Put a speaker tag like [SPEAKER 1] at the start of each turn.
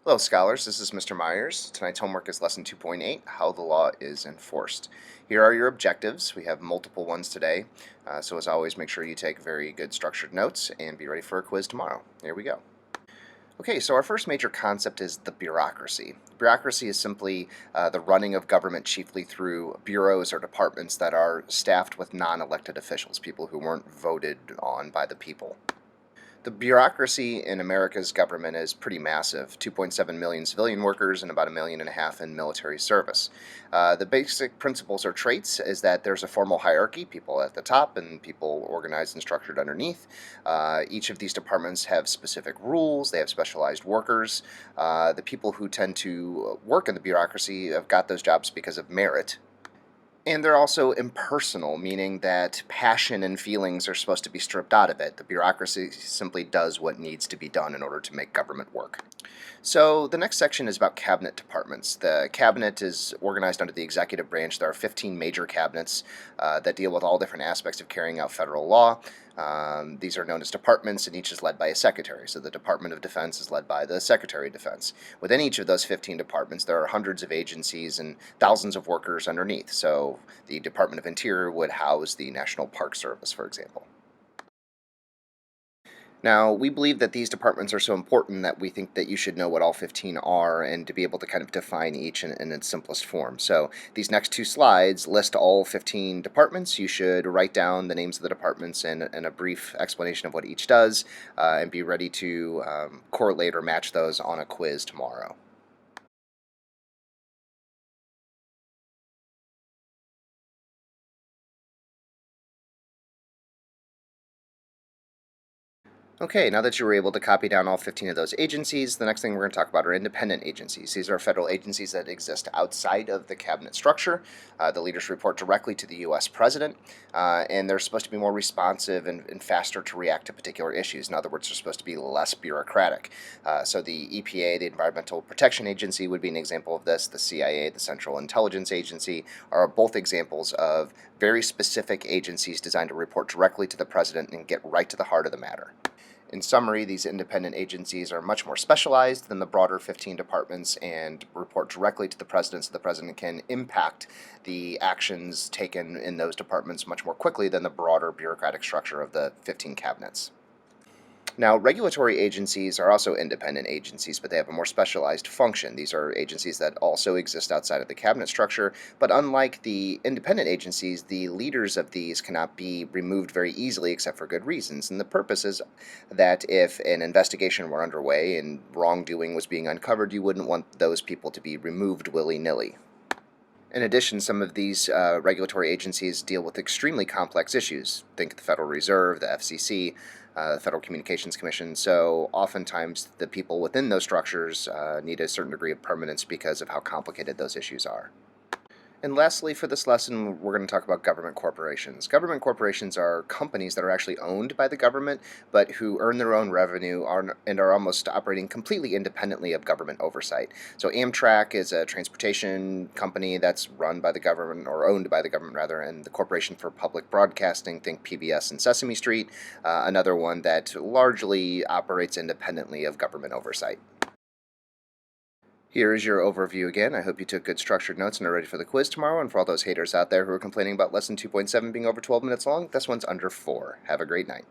[SPEAKER 1] Hello, scholars. This is Mr. Myers. Tonight's homework is Lesson 2.8, How the Law is Enforced. Here are your objectives. We have multiple ones today, so as always, make sure you take very good structured notes and be ready for a quiz tomorrow. Here we go. Okay, so our first major concept is the bureaucracy. Bureaucracy is simply the running of government chiefly through bureaus or departments that are staffed with non-elected officials, people who weren't voted on by the people. The bureaucracy in America's government is pretty massive, 2.7 million civilian workers and about 1.5 million in military service. The basic principles or traits is that there's a formal hierarchy, people at the top and people organized and structured underneath. Each of these departments have specific rules, they have specialized workers. The people who tend to work in the bureaucracy have got those jobs because of merit. And they're also impersonal, meaning that passion and feelings are supposed to be stripped out of it. The bureaucracy simply does what needs to be done in order to make government work. So the next section is about cabinet departments. The cabinet is organized under the executive branch. There are 15 major cabinets that deal with all different aspects of carrying out federal law. These are known as departments, and each is led by a secretary. So the Department of Defense is led by the Secretary of Defense. Within each of those 15 departments, there are hundreds of agencies and thousands of workers underneath. So the Department of Interior would house the National Park Service, for example. Now, we believe that these departments are so important that we think that you should know what all 15 are and to be able to kind of define each in its simplest form. So these next two slides list all 15 departments. You should write down the names of the departments and a brief explanation of what each does, and be ready to correlate or match those on a quiz tomorrow. Okay, now that you were able to copy down all 15 of those agencies, the next thing we're going to talk about are independent agencies. These are federal agencies that exist outside of the cabinet structure. The leaders report directly to the U.S. president, and they're supposed to be more responsive and faster to react to particular issues. In other words, they're supposed to be less bureaucratic. So the EPA, the Environmental Protection Agency, would be an example of this. The CIA, the Central Intelligence Agency, are both examples of very specific agencies designed to report directly to the president and get right to the heart of the matter. In summary, these independent agencies are much more specialized than the broader 15 departments and report directly to the president, so the president can impact the actions taken in those departments much more quickly than the broader bureaucratic structure of the 15 cabinets. Now, regulatory agencies are also independent agencies, but they have a more specialized function. These are agencies that also exist outside of the cabinet structure, but unlike the independent agencies, the leaders of these cannot be removed very easily except for good reasons. And the purpose is that if an investigation were underway and wrongdoing was being uncovered, you wouldn't want those people to be removed willy-nilly. In addition, some of these regulatory agencies deal with extremely complex issues. Think of the Federal Reserve, the FCC, the Federal Communications Commission. So oftentimes the people within those structures need a certain degree of permanence because of how complicated those issues are. And lastly, for this lesson, we're going to talk about government corporations. Government corporations are companies that are actually owned by the government, but who earn their own revenue and are almost operating completely independently of government oversight. So Amtrak is a transportation company that's run by the government, or owned by the government rather, and the Corporation for Public Broadcasting, think PBS and Sesame Street, another one that largely operates independently of government oversight. Here is your overview again. I hope you took good structured notes and are ready for the quiz tomorrow. And for all those haters out there who are complaining about Lesson 2.7 being over 12 minutes long, this one's under 4. Have a great night.